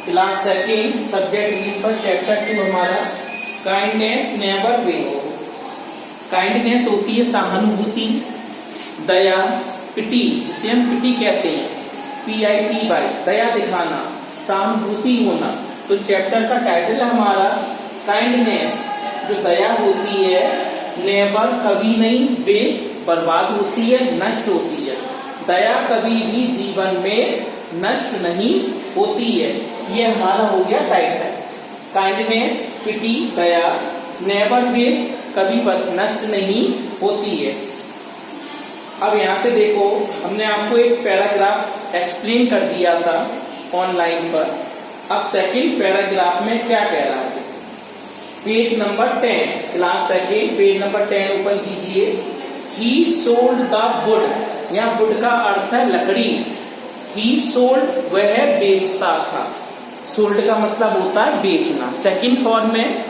Class second subject English first chapter 2 हमारा kindness never waste. Kindness होती है सहानुभूति, दया, पिटी, इसे हम पिटी कहते हैं, PITY, दया दिखाना, सहानुभूति होना। तो चैप्टर का टाइटल है हमारा काइंडनेस, जो दया होती है, नेवर कभी नहीं, वेस्ट बर्बाद होती है, नष्ट होती है। दया कभी भी जीवन में नष्ट नहीं होती है। ये हमारा हो गया टाइटल। काइंडनेस, पिटी, दया, नेवर वेस्ट, कभी नष्ट नहीं होती है। अब यहां से देखो, हमने आपको एक पैराग्राफ एक्सप्लेन कर दिया था ऑनलाइन पर। अब सेकंड पैराग्राफ में क्या कह रहा है, page number 10, class second, page number 10 open कीजिए। ही सोल्ड द वुड, यहाँ वुड का अर्थ है लकड़ी। ही सोल्ड, वह बेचता था। सोल्ड का मतलब होता है बेचना। सेकंड फॉर्म में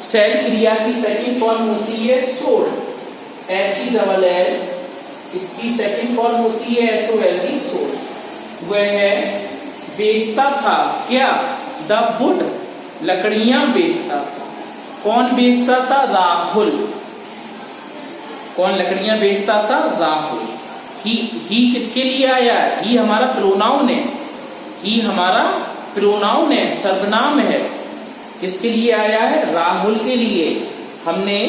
सेल क्रिया की सेकंड फॉर्म होती है सोल्ड, SELL, इसकी सेकंड फॉर्म होती है SOLD, सोल्ड। वह बेचता था क्या, द वुड, लकड़ियां बेचता था। कौन बेचता था, राहुल। कौन लकड़ियां बेचता था, राहुल। ही किसके लिए आया है, ही हमारा प्रोनाउन है, ही हमारा प्रोनाउन है, सर्वनाम है। किसके लिए आया है, राहुल के लिए। हमने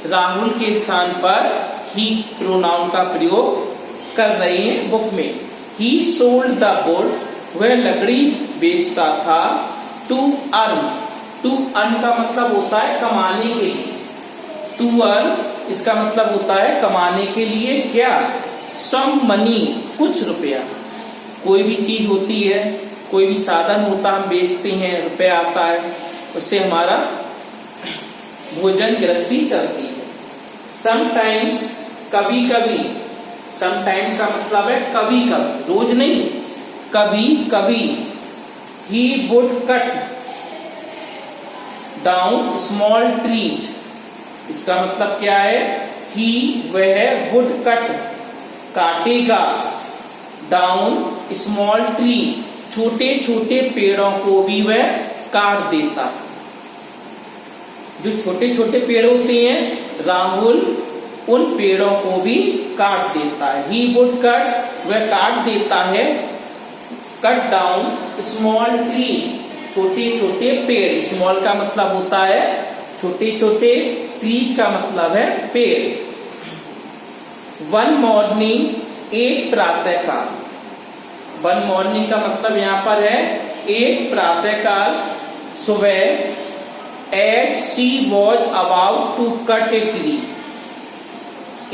राहुल के स्थान पर ही प्रोनाउन का प्रयोग कर रहे हैं बुक में। ही सोल्ड द वुड, वह लकड़ी बेचता था, टू अर्न। टू अर्न का मतलब होता है कमाने के लिए। टू अर्न इसका मतलब होता है कमाने के लिए क्या, सम मनी, कुछ रुपया। कोई भी चीज होती है, कोई भी साधन होता है, हम बेचते हैं, रुपया आता है, उससे हमारा भोजन गृहस्थी चलती है। समटाइम्स, कभी कभी। समटाइम्स का मतलब है कभी कभी, रोज नहीं, कभी कभी। He would cut down small trees, इसका मतलब क्या है, ही वह वुड कट काटेगा, डाउन स्मॉल ट्रीज, छोटे छोटे पेड़ों को भी वह काट देता। जो छोटे छोटे पेड़ होते हैं, राहुल उन पेड़ों को भी काट देता है। ही वुड कट, वह काट देता है, कट डाउन स्मॉल ट्रीज, छोटे छोटे पेड़। स्मॉल का मतलब होता है छोटे छोटे, ट्रीज का मतलब है पेड़। वन मॉर्निंग, एक प्रातःकाल। वन मॉर्निंग का मतलब यहाँ पर है एक प्रातःकाल, सुबह। As she was about to cut a tree,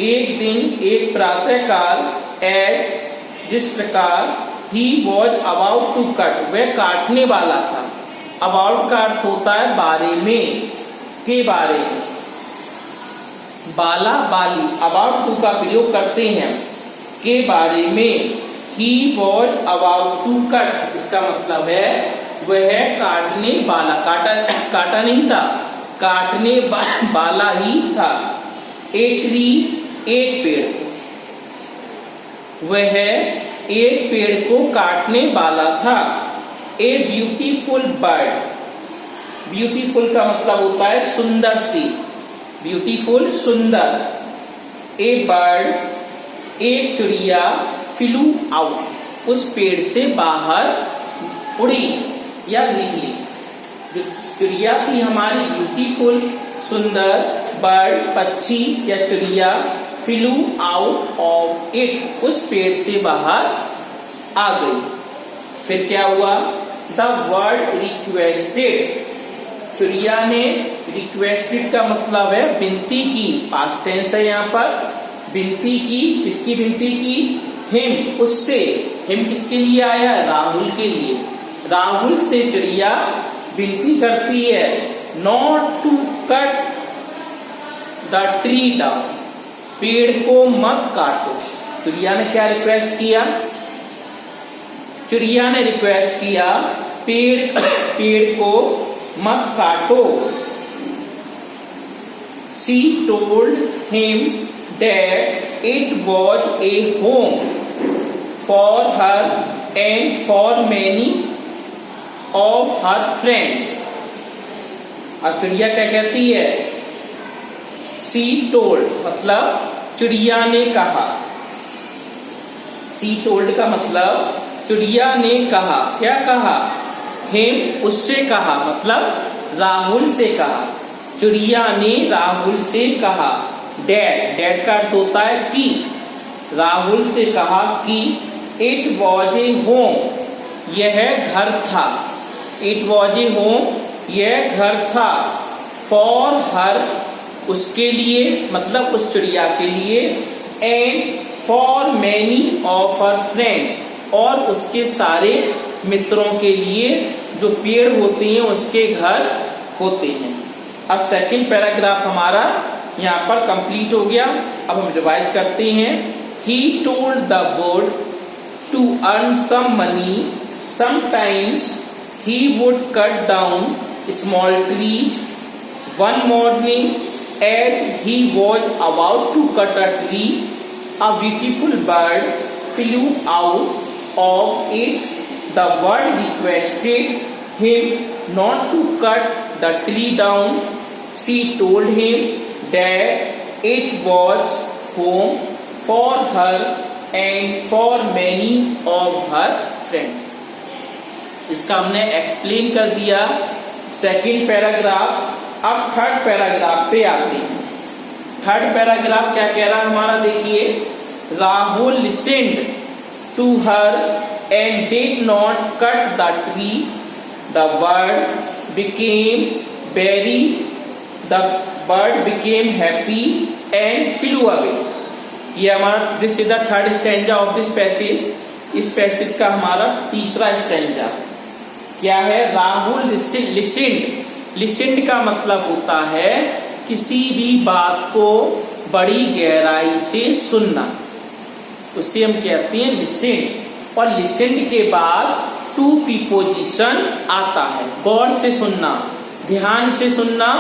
एक दिन, एक प्रातःकाल, एज जिस प्रकार, he was about to cut, वह काटने वाला था। अबाउट का अर्थ होता है बारे में, के बारे में। बाला बाली, अबाउट टू का प्रयोग करते हैं, के बारे में। He was about to cut, इसका मतलब है वह काटने वाला, काटा नहीं था, काटने वाला ही था। ए ट्री, एक पेड़, वह एक पेड़ को काटने वाला था। ए ब्यूटीफुल बर्ड, ब्यूटीफुल का मतलब होता है सुंदर सी, ब्यूटीफुल सुंदर। ए बर्ड, एक चिड़िया, फ्लू आउट, उस पेड़ से बाहर उड़ी या निकली। जो चिड़िया थी हमारी ब्यूटीफुल, सुंदर, बर्ड पक्षी या चिड़िया, फ्लू आउट ऑफ इट, उस पेड़ से बाहर आ गई। फिर क्या हुआ, द वर्ड रिक्वेस्टेड, चिड़िया ने, रिक्वेस्टेड का मतलब है विनती की, पास्ट टेंस है यहाँ पर। विनती की, किसकी विनती की, हिम, उससे। हिम किसके लिए आया, राहुल के लिए। राहुल से चिड़िया विनती करती है, not to cut the tree down, पेड़ को मत काटो। चिड़िया ने क्या रिक्वेस्ट किया, चिड़िया ने रिक्वेस्ट किया, पेड़ को मत काटो। She told him that it was a home for her and for many of her friends. अब चिड़िया क्या कहती है? She told, मतलब चिड़िया ने कहा। She told का मतलब चिड़िया ने कहा। क्या कहा? Him, उससे कहा, मतलब राहुल से कहा। चिड़िया ने राहुल से कहा। डैड का अर्थ होता है कि। राहुल से कहा कि इट वॉज ए होम, यह घर था। इट वॉज ए होम, यह घर था। फॉर हर, उसके लिए, मतलब उस चिड़िया के लिए। And for many of her friends, और उसके सारे मित्रों के लिए जो पेड़ होते हैं उसके घर होते हैं। अब सेकंड पैराग्राफ हमारा यहाँ पर कंप्लीट हो गया। अब हम रिवाइज करते हैं। He told the bird to earn some money. Sometimes he would cut down small trees. One morning, as he was about to cut a tree, a beautiful bird flew out of it. The bird requested him not to cut the tree down. She told him that it was home for her and for many of her friends. इसका हमने explain कर दिया second paragraph. अब third paragraph पे आते हैं। Third paragraph क्या कह रहा है हमारा, देखिए। Rahul listened to her and did not cut the tree. The bird became happy and flew away. ये हमारा this is the third stanza of this passage. इस पैसेज का हमारा तीसरा स्टैंजा क्या है? राहुल लिसेंड का मतलब होता है किसी भी बात को बड़ी गहराई से सुनना, उसे हम कहते हैं लिसेंड। और लिसेंड के बाद टू प्रीपोजिशन आता है। गौर से सुनना, ध्यान से सुनना,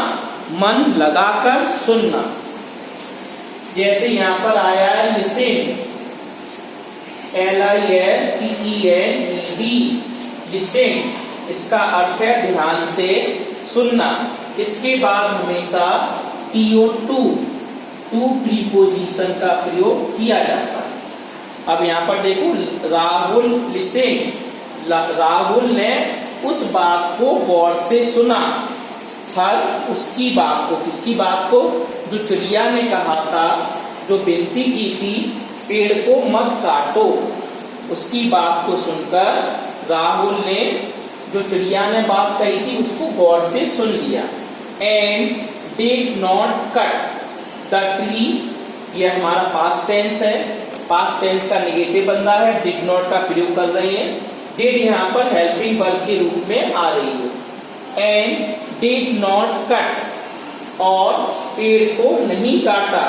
मन लगाकर सुनना। जैसे यहाँ पर आया है लिसेंड, LISTENED, लिसेंड, इसका अर्थ है ध्यान से सुनना। इसके बाद हमेशा TO2 प्रीपोजिशन का प्रयोग किया जाता है। अब यहाँ पर देखो, राहुल लिसेंड, राहुल ने उस बात को गौर से सुना। हर, उसकी बात को, किसकी बात को? जो चिड़िया ने कहा था, जो विनती की थी पेड़ को मत काटो, उसकी बात को सुनकर राहुल ने जो चिड़िया ने बात कही थी उसको गौर से सुन लिया। And did not cut the tree, यह हमारा पास्ट टेंस है। पास्ट टेंस का नेगेटिव बन रहा है, डिड नॉट का प्रयोग कर रहे हैं। डिड यहाँ पर हेल्पिंग वर्ब के रूप में आ रही है। एंड डिड नॉट कट, और पेड़ को नहीं काटा।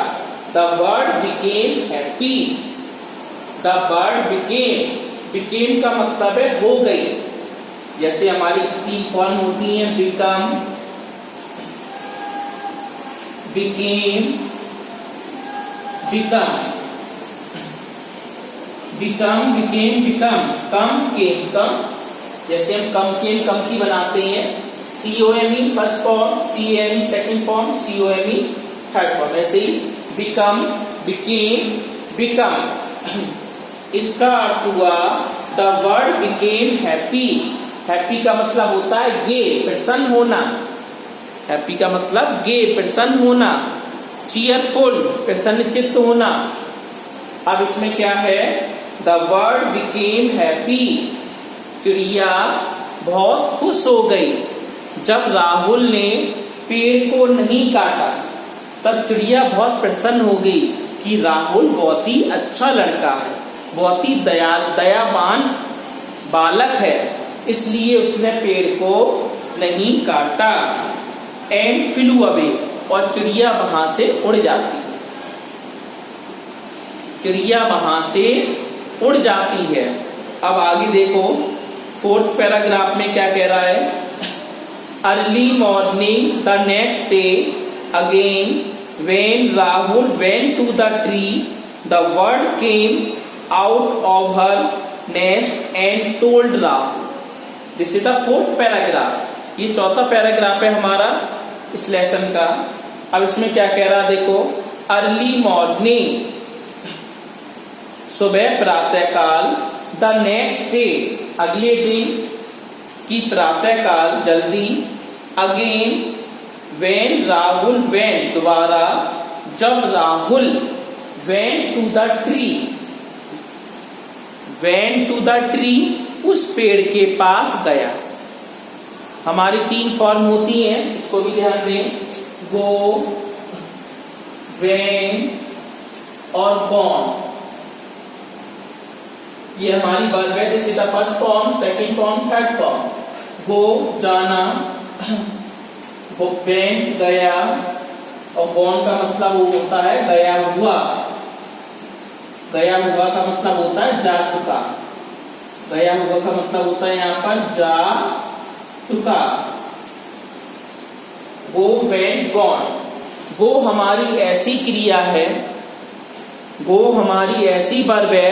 The bird became happy, the bird became का मतलब है हो गई। जैसे हमारी तीन फॉर्म होती हैं, become, became, become, become, became, become, come, came, come. जैसे हम कम केम कम की बनाते हैं, COME first form, CAME second form, COME third form. ऐसे ही बिकम, बिकेम, बिकम। इसका अर्थ हुआ the word became happy. Happy का मतलब होता है गे, प्रसन्न होना। हैप्पी का मतलब गे, प्रसन्न होना। चीयरफुल, प्रसन्नचित्त होना। अब इसमें क्या है? द वर्ड बिकेम हैप्पी, चिड़िया बहुत खुश हो गई। जब राहुल ने पेड़ को नहीं काटा तब चिड़िया बहुत प्रसन्न हो गई कि राहुल बहुत ही अच्छा लड़का है, बहुत ही दयावान बालक है, इसलिए उसने पेड़ को नहीं काटा। एंड फ्लू अवे, और चिड़िया वहां से उड़ जाती है। चिड़िया वहां से उड़ जाती है। अब आगे देखो, फोर्थ पैराग्राफ में क्या कह रहा है? Early morning the next day again when Rahul went to the tree, the bird came out of her nest and told Rahul. This is the fourth paragraph. ये चौथा पैराग्राफ है हमारा इस लेसन का। अब इसमें क्या कह रहा देखो, अर्ली मॉर्निंग, सुबह प्रातः काल, द नेक्स्ट डे, अगले दिन की प्रातः काल जल्दी, अगेन वेन राहुल वेंट, दोबारा जब Rahul went to the tree, went to the tree, उस पेड़ के पास गया। हमारी 3 फॉर्म होती हैं, इसको भी ध्यान दें, गो, वेन और गॉन। ये हमारी वर्ब है। This is the first form, second form, third form. Go जाना, वेंट गया, और गॉन का मतलब वो होता है गया हुआ। गया हुआ का मतलब होता है जा चुका। गया हुआ का मतलब होता है यहाँ पर जा चुका। गो, वेंट, गॉन। गो हमारी ऐसी क्रिया है, गो हमारी ऐसी वर्ब है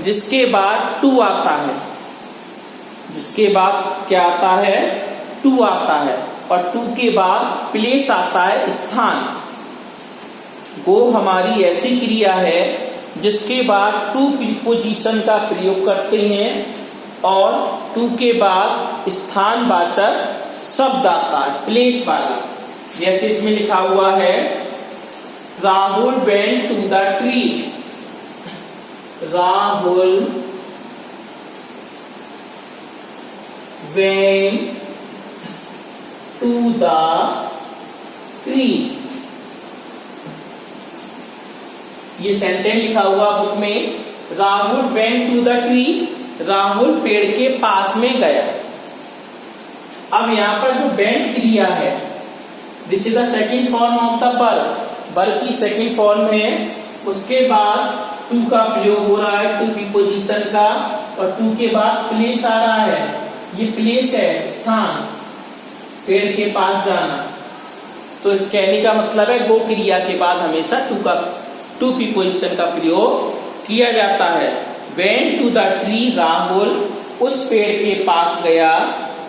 जिसके बाद टू आता है। जिसके बाद क्या आता है, टू आता है, और टू के बाद प्लेस आता है, स्थान। गो हमारी ऐसी क्रिया है जिसके बाद टू प्रीपोजिशन का प्रयोग करते हैं और टू के बाद स्थानवाचक शब्द आता है, प्लेस वाला। जैसे इसमें लिखा हुआ है Rahul went to the tree, Rahul went to the tree. ये सेंटेंस लिखा हुआ बुक में, Rahul went to the tree, Rahul पेड़ के पास में गया। अब यहां पर जो वेंट क्रिया है, this is the second form of the verb, verb की सेकंड फॉर्म है। उसके बाद टू का प्रयोग हो रहा है, टू प्रीपोजिशन का, और टू के बाद प्लेस आ रहा है। ये प्लेस है, स्थान, पेड़ के पास जाना। तो इस कहने का मतलब है गो क्रिया के बाद हमेशा टू प्रीपोजिशन का प्रयोग किया जाता है। Went to the tree, Rahul उस पेड़ के पास गया।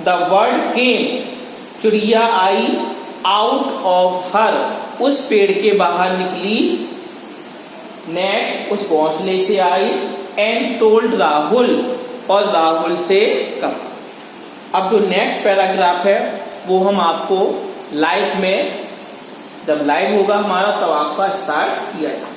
द बर्ड केम, चिड़िया आई, आउट ऑफ हर, उस पेड़ के बाहर निकली। नेक्स्ट उस घोंसले से आई, एंड टोल्ड राहुल, और राहुल से कहा। अब जो नेक्स्ट पैराग्राफ है वो हम आपको लाइव में, जब लाइव होगा हमारा तब आपका स्टार्ट किया जाए।